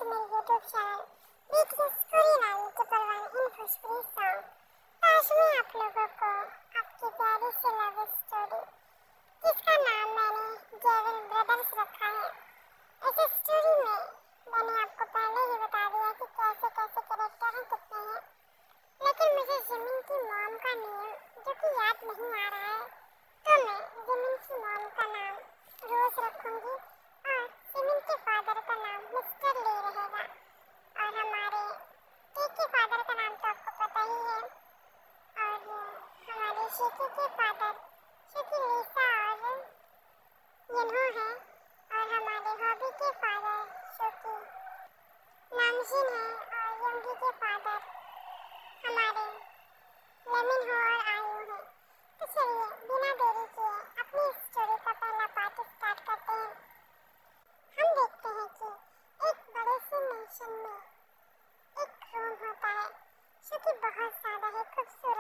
To मेरे YouTube channel देखिए story line triple one in Bhojpuri song. आज मैं आप लोगों को आपकी प्यारी सी लव स्टोरी जिसका नाम मैंने जेविन ब्रदर्स रखा है। इस स्टोरी में मैंने आपको पहले ही बता दिया कि कैसे कैसे कैरेक्टर हैं, कितने हैं, लेकिन मुझे जिमिन की मॉम का नेम जो कि याद नहीं आ रहा है, तो मैं जिमिन की मॉम का नाम रोज रखूंगी और जिमिन के फादर का नाम मिस्टर ले रहेगा। और हमारे केक के फादर का नाम तो आपको पता ही है, और हमारे शेकी के फादर जो कि लीसा और यन्हो है, और हमारे हॉबी के फादर जो कि नामजिन है, और यंगी के फादर हमारे लेमिन हो और आयु है। तो चलिए बिना देरी किए अपनी स्टोरी का पहला पार्ट स्टार्ट करते हैं। हम देखते हैं कि एक बड़े से नेशन में एक रूम होता है जो कि बहुत ज़्यादा ही खूबसूरत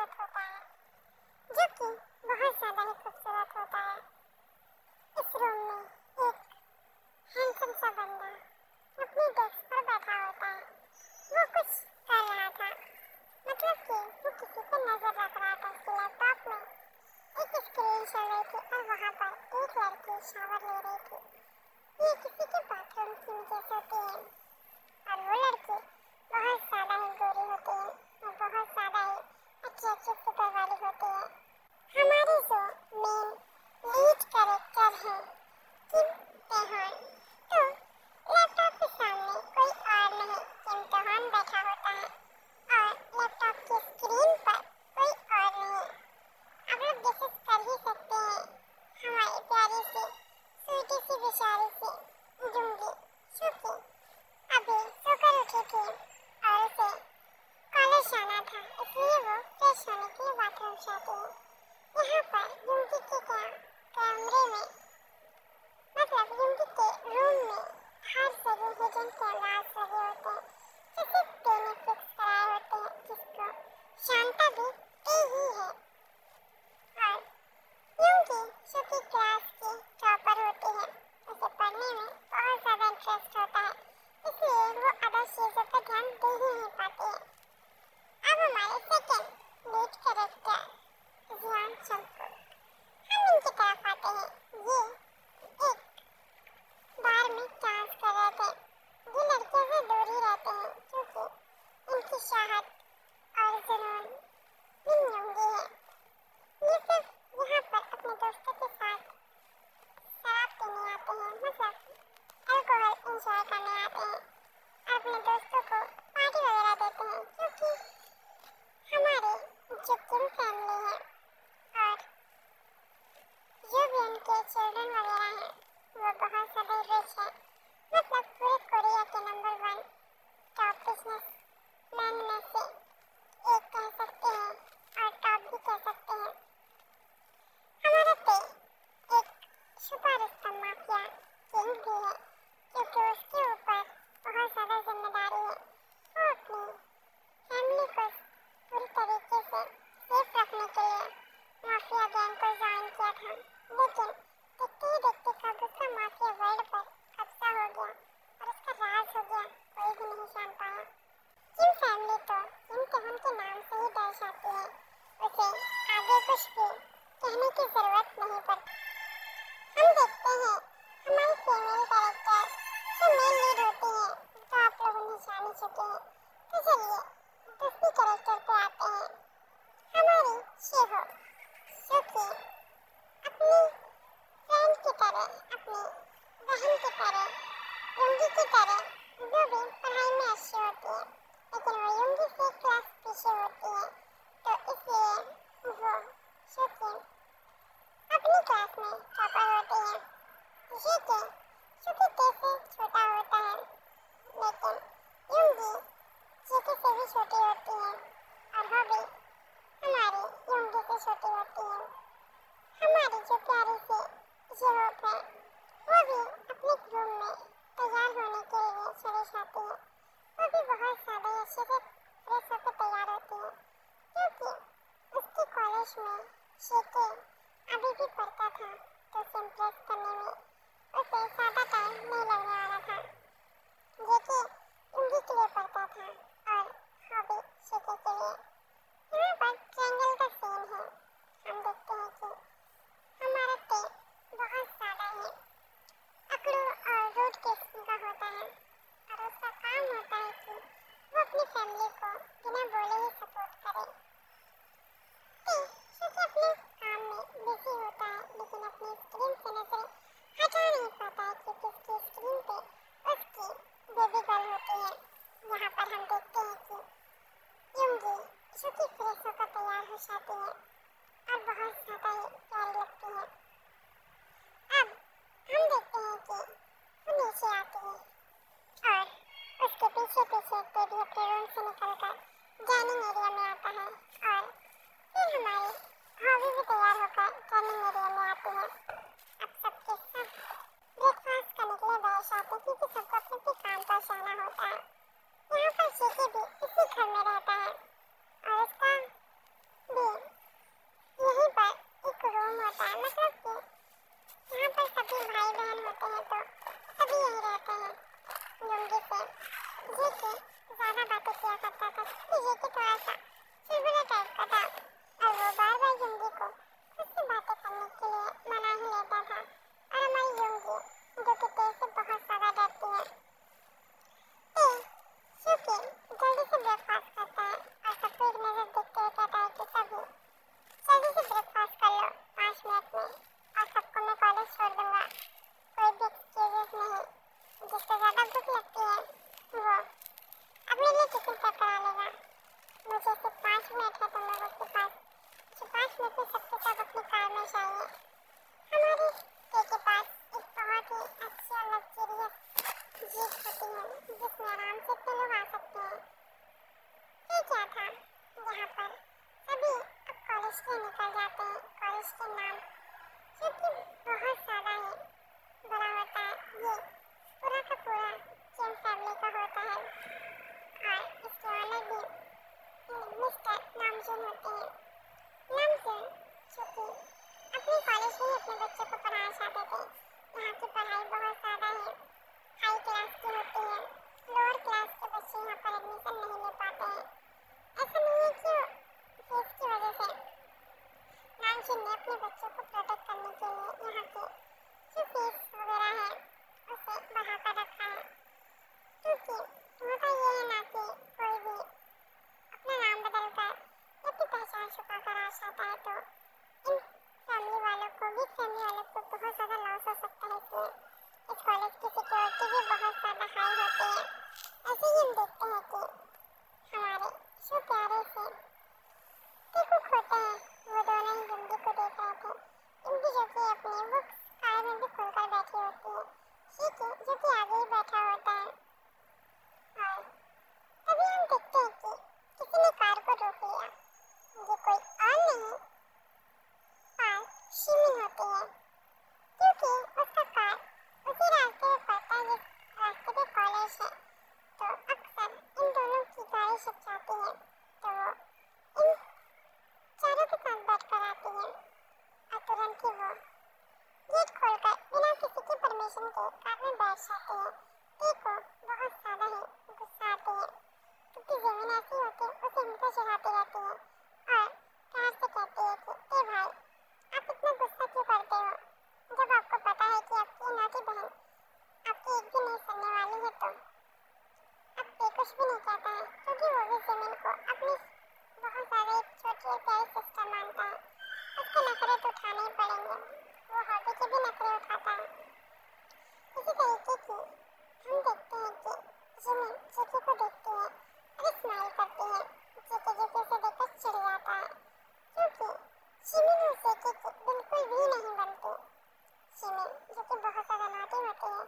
होता है, इस रूम में एक हैंडसम सा बंदा अपनी डेस्क पर बैठा होता है। वो कुछ कर रहा था, मतलब कि वो किसी पे नजर रख रहा था। उसके लैपटॉप में एक स्क्रीन चल रही थी और वहाँ पर एक लड़की शावर ले रही थी। ये किसी के बाथरूम की वजह से होती है, और वो लड़की बहुत ज़्यादा ही गोरी होती है और बहुत ज़्यादा ही अच्छी फिगर वाली होती है। हमारी जो मेन लीड कैरेक्टर है किम तेहन, तो लैपटॉप के सामने कोई और नहीं किम तेहन बैठा होता है, और लैपटॉप की स्क्रीन पर कोई और नहीं। आप लोग गेसेस कर ही सकते हैं, हमारी प्यारी सी स्वीटी सी बेचारी सी जुंगी जो कि अभी सोकर उठी थी और उसे कॉलेज जाना था, इसलिए वो फ्रेश होने के लिए बाथरूम जाती है। यहाँ पर जुंगी के कमरे में, मतलब जुंगी के रूम में हर जगह हिडन कैमरास लगे होते हैं जो सिर्फ डे ने फिक्स कराए होते हैं, जिसको शांता भी डे ही है। और जुंगी जो कि क्लास की टॉपर होती है, उसे पढ़ने में बहुत ज़्यादा इंटरेस्ट होता है, इसलिए वो अदर चीज़ों पर ध्यान दे ही नहीं पाती है। अब हमारे सेकंड लीड कैरेक्टर जियान चंपू, हम इनकी तरफ आते हैं। ये एक बार में डांस कर रहे थे। ये लड़कियों से दूर ही रहते हैं क्योंकि इनकी चाहत और जुनून भिन्न होंगे है। ये सिर्फ यहाँ पर अपने दोस्तों के साथ शराब पीने आते हैं, मतलब अल्कोहल इंजॉय करने आते हैं और अपने दोस्तों को पार्टी वगैरह देते हैं, क्योंकि हमारे जो किम फैमिली है और जो भी उनके चिल्ड्रन वगैरह हैं वो बहुत ज़्यादा रिच है, मतलब पूरे कोरिया के नंबर 1 टॉप बिजनेस मैन में से एक कह सकते हैं और टॉप भी कह सकते हैं। हमारा पे एक छुपा रुस्तम माफिया किंग भी है, क्योंकि उसके ऊपर बहुत ज़्यादा जिम्मेदारी है। वो अपनी फैमिली को पूरी तरीके से सेफ रखने के लिए माफिया गैंग को ज्वाइन किया था, लेकिन देखते ही देखते कब उसका माफिया वर्ल्ड पर कब्जा हो गया और उसका राज हो गया, कोई भी नहीं जान पाया। किम फैमिली तो किम तेहन के नाम से ही डर जाती है, उसे आगे कुछ भी कहने की जरूरत नहीं पड़ती। हम देखते हैं हमारी फीमेल कैरेक्टर जो मेन लीड होती है, तो आप लोग उन्हें जान ही चुके हैं। तो चलिए दूसरी कैरेक्टर पे आते हैं, हमारी शेहो जो कि अपनी फ्रेंड की तरह, अपनी बहन की तरह, युंगी की तरह वो भी पढ़ाई में अच्छी होती है, लेकिन वो युंगी से क्लास पीछे होती है, तो इसलिए वो जो कि अपनी क्लास में टॉपर होती है। ये कि चूँकि कैसे छोटा होता है, लेकिन युंगी चीटी से भी छोटी होती है और हॉबी हमारी युंगी से छोटी होती है। हमारी जो प्यारी सी यूरोप है वो भी अपने रूम में तैयार होने के लिए चली जाती है। वो भी बहुत ज़्यादा अच्छे से फ्रेश होकर तैयार होती है, क्योंकि उसके कॉलेज में शेके अभी भी पढ़ता था, तो उसे इम्प्रेस करने में उसे रहती है और बहुत ज़्यादा ही प्यारी लगती है। अब हम देखते हैं कि वो नीचे आती है और उसके पीछे पीछे टेडी अपने रूम से निकलकर डाइनिंग एरिया में आता है और फिर हमारी हॉबी भी तैयार होकर डाइनिंग एरिया में आती है। अब सबके सब ब्रेकफास्ट करने के लिए बैठ जाते हैं क्योंकि सबको अपने अपने काम पर जाना होता है। यहाँ पर शेखी भी इसी घर में रहता है और उसका भी यहीं पर एक रूम होता है, मतलब कि यहाँ पर सभी भाई बहन होते हैं तो सभी यहीं रहते हैं। लुंगी से जेके ज़्यादा बातें किया करता था क्योंकि जेके थोड़ा सा चुलबुला टाइप का था और वो बार बार युंगी को उससे बातें करने के लिए मना ही लेता था। और हमारी युंगी जो कि तेज से बहुत ज़्यादा डरती है, शुकी जल्दी से ब्रेकफास्ट करता है और सबको एक नज़र देखते हुए कहता है कि सभी जल्दी से ब्रेकफास्ट कर लो 5 मिनट में और सबको मैं कॉलेज छोड़ दूँगा। कोई भी एक्सक्यूजेस नहीं, जिसको ज़्यादा भूख लगती है वो अपने लिए टिफिन पैक करा लेगा। मुझे सिर्फ 5 मिनट है तुम लोगों के पास, जो 5 मिनट में सबके सब अपनी कार में चाहिए। हमारे के पास एक बहुत ही अच्छी और लग्जरियस जीप होती है जिसमें आराम से इतने लोग आ सकते हैं। ये क्या था, यहाँ पर सभी अब कॉलेज के निकल जाते हैं। कॉलेज के नाम जो कि बहुत ज़्यादा ही बड़ा होता है, ये पूरा का पूरा किंग फैमिली का होता है और इसके ओनर भी मिस्टर नामजून होते हैं। नामजून जो कि अपने कॉलेज में ही अपने बच्चों को पढ़ाना चाहते थे। यहाँ की पढ़ाई बहुत ज़्यादा ही हाई क्लास की होती है, लोअर क्लास के बच्चे यहाँ पर एडमिशन नहीं ले पाते हैं। ऐसा नहीं है कि फीस की वजह से नामजून ने अपने बच्चों को प्रोटेक्ट करने के लिए यहाँ के जो फीस वगैरह है उसे बढ़ा कर रखा है, क्योंकि होता ये है ना कि कोई भी अपना नाम बदल कर या फिर पहचान छुपा कर आ जाता है तो इन फैमिली वालों को भी बहुत ज़्यादा लॉस हो सकता है। इसलिए इस कॉलेज की सिक्योरिटी भी बहुत ज़्यादा हाई होती है। ऐसे ही हम देखते हैं कि हमारे जो प्यारे से टिकुक होते हैं वो दोनों ही युंगी को देख रहे थे। युंगी जो कि अपनी बुक्स कार में भी खुलकर बैठी होती है, शिकी जो कि आगे ही बैठा होता है। और तभी हम देखते हैं कि किसी ने कार को रोक लिया। ये कोई और नहीं पर शिमिन होती है, क्योंकि उसका कार उसी रास्ते में पड़ता है जिस रास्ते पे कॉलेज है। तो अक्सर इन दोनों की गाड़ी छिप जाती है तो वो इन चारों के साथ बैठ कर आती है और तुरंत ही वो गेट खोलकर बिना किसी की परमिशन के कार में बैठ जाती है। देखो बहुत ज़्यादा ही गुस्सा आती है क्योंकि ज़मीन ऐसी होती है उसे उनको चिढ़ाती रहती है और प्यार से कहती है कि ए भाई आप इतना गुस्सा क्यों करते हो, जब आपको पता है कि आपकी नाती बहन आपकी एक भी नहीं सुनने वाली है। तो अब ये कुछ भी नहीं कहता है क्योंकि वो भी ज़मीन को अपनी बहुत ज़्यादा एक छोटी और प्यारी सिस्टर मानता है। उसके नखरे तो उठाने ही पड़ेंगे, वो हॉबी के भी नखरे उठाता है। इसी तरीके की हम देखते हैं कि ज़मीन जेके को देखती है और स्माइल करती है। जेके उसे देखकर चिढ़ जाता है क्योंकि शिमिन और जेके की बिल्कुल भी नहीं बनती। शिमिन जो कि बहुत ज़्यादा नॉटी होती है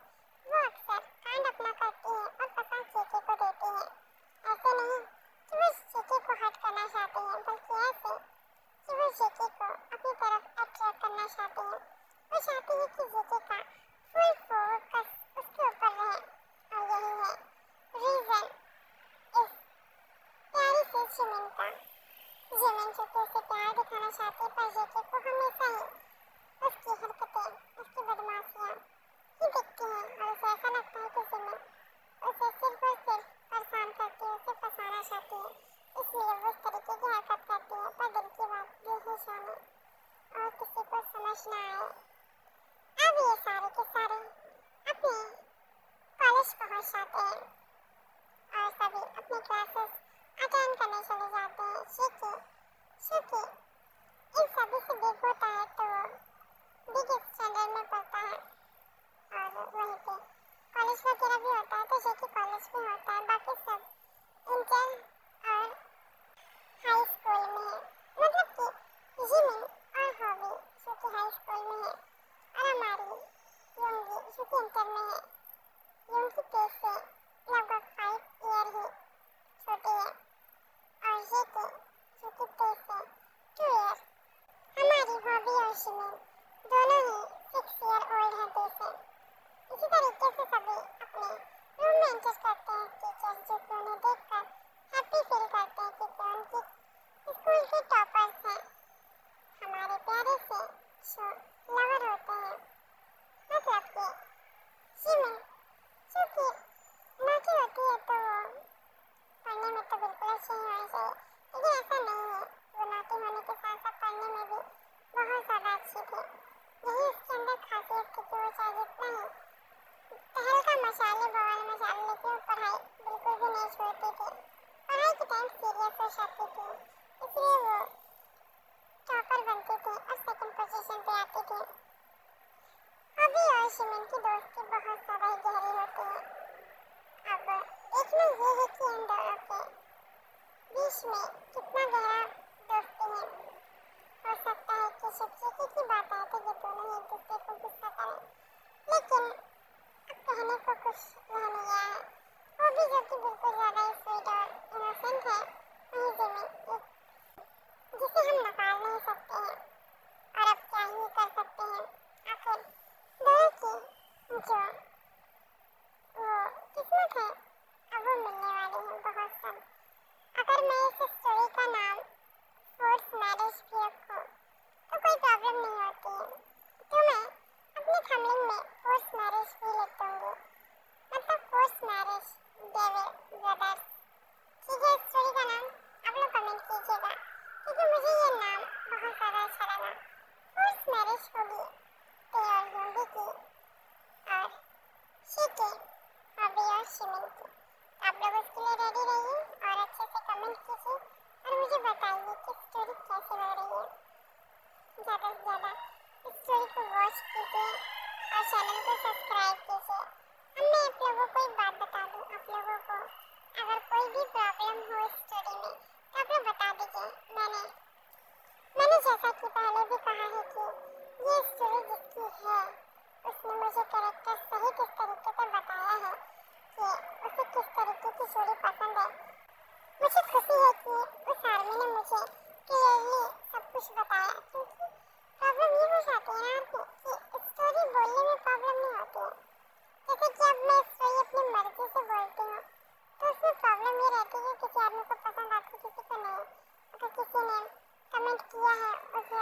वो अक्सर कांड अपना करती है और पसंद जेके को देती है। ऐसे नहीं कि वो जेके को हर्ट करना चाहती है, बल्कि ऐसे कि वो जेके को अपनी तरफ अट्रैक्ट करना चाहती है। वो चाहती है कि जेके का फुल फोकस उसके ऊपर रहे और यही है रीज़न इस प्यारी सी शिमिन का। शिमिन जो कि उसे प्यार दिखाना चाहती है पर जेके को हमेशा ही उसकी हरकतें, उसकी बदमाशियाँ ही दिखती हैं और उसे ऐसा लगता है कि शिमिन उसे सिर्फ और सिर्फ परेशान करती है, उसे फंसाना चाहती है। इसलिए वो इस तरीके की हरकत करती है पर दिल की बात दिल ही जाने और किसी को समझ ना आए। अब ये सारे के सारे अपने कॉलेज पहुंच जाते हैं और सभी अपनी क्लासेस अटेंड करने चले जाते हैं। शिकी इन सभी से बिग होता है तो बिग स्टैंडर्ड में पढ़ता है और वहीं पे कॉलेज वगैरह भी होता है तो शिकी कॉलेज में होता है, बाकी सब इंटर और हाई स्कूल में है। मतलब कि शो लवर होते हैं, मतलब कि शीमिन चूँकि नौकरी होती है तो पढ़ने में तो बिल्कुल अच्छी ही होनी चाहिए, लेकिन ऐसा नहीं है। वो नौकरी होने के साथ साथ पढ़ने में भी बहुत ज़्यादा अच्छी थी। यही उसके अंदर खासियत थी कि वो चाहे जितना ही तहलका मचाले बवाल मचाले, लेकिन वो पढ़ाई बिल्कुल भी नहीं छोड़ती थी। पढ़ाई के टाइम सीरियस हो जाती थी, इसलिए वो टॉपर बनती थी और सेकंड पोजीशन पे आती थी। अभी और शिमिन की दोस्ती बहुत ज़्यादा ही गहरी होती है। अब देखना ये है कि इन दोनों के बीच में कितना गहरा दोस्ती है। हो सकता है कि शिक्षक की बात आए तो ये दोनों ही एक दूसरे को गुस्सा करें, लेकिन अब कहने को कुछ रह नहीं गया है। वो भी जो कि बिल्कुल ज़्यादा ही स्वीट और इनोसेंट है, वहीं ज़मीन जिसे हम नकार नहीं सकते हैं। और अब क्या ही कर सकते हैं, आखिर दोनों की जो वो किस्मत है अब वो मिलने वाली है बहुत सब। अगर मैं इस स्टोरी का नाम फोर्स मैरिज भी रखूं तो कोई प्रॉब्लम नहीं होती है, तो मैं अपने थंबनेल में फोर्स मैरिज भी लिख दूंगी, मतलब फोर्स मैरिज डेविड ब्रदर्स। ठीक है, इस स्टोरी का नाम आप लोग कमेंट कीजिएगा, क्योंकि मुझे ये नाम बहुत ज़्यादा अच्छा लगा। फोर्स मैरिज होगी ते और यूंगी की और शीके अभी और शिमिन की। आप लोग उसके लिए रेडी रहिए और अच्छे से कमेंट कीजिए और मुझे बताइए कि स्टोरी कैसी लग रही है। ज़्यादा से ज़्यादा इस स्टोरी को वॉच कीजिए और चैनल को सब्सक्राइब कीजिए। अब मैं आप लोगों को एक बात बता दूँ, आप लोगों को अगर कोई भी प्रॉब्लम हो इस स्टोरी में तो आप लोग बता दीजिए। मैंने जैसा कि पहले भी कहा है कि ये स्टोरी जिसकी है उसने मुझे कैरेक्टर सहित इस तरीके से बताया है कि उसे किस तरीके की स्टोरी पसंद है। मुझे खुशी है कि उस आदमी ने मुझे क्लियरली सब कुछ बताया, क्योंकि प्रॉब्लम ये हो जाती है ना कि स्टोरी बोलने में प्रॉब्लम नहीं होती है। जैसे कि अब मैं स्टोरी अपनी मर्जी से बोलती हूँ तो उसमें प्रॉब्लम ये रहती है कि किसी आदमी को पसंद आती किसी को नहीं। अगर किसी ने कमेंट किया है उसे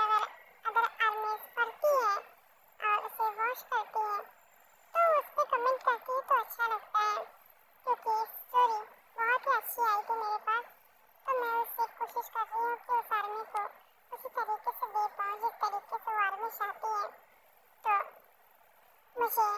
अगर आर्मी पढ़ती है और उसे वॉच करती है तो उस पर कमेंट करती है तो अच्छा लगता है, क्योंकि स्टोरी बहुत ही अच्छी आई थी मेरे पास। तो मैं उससे कोशिश कर रही हूँ कि उस आर्मी को उसी तरीके से दे पाऊँ जिस तरीके से वो आर्मी चाहती है। तो मुझे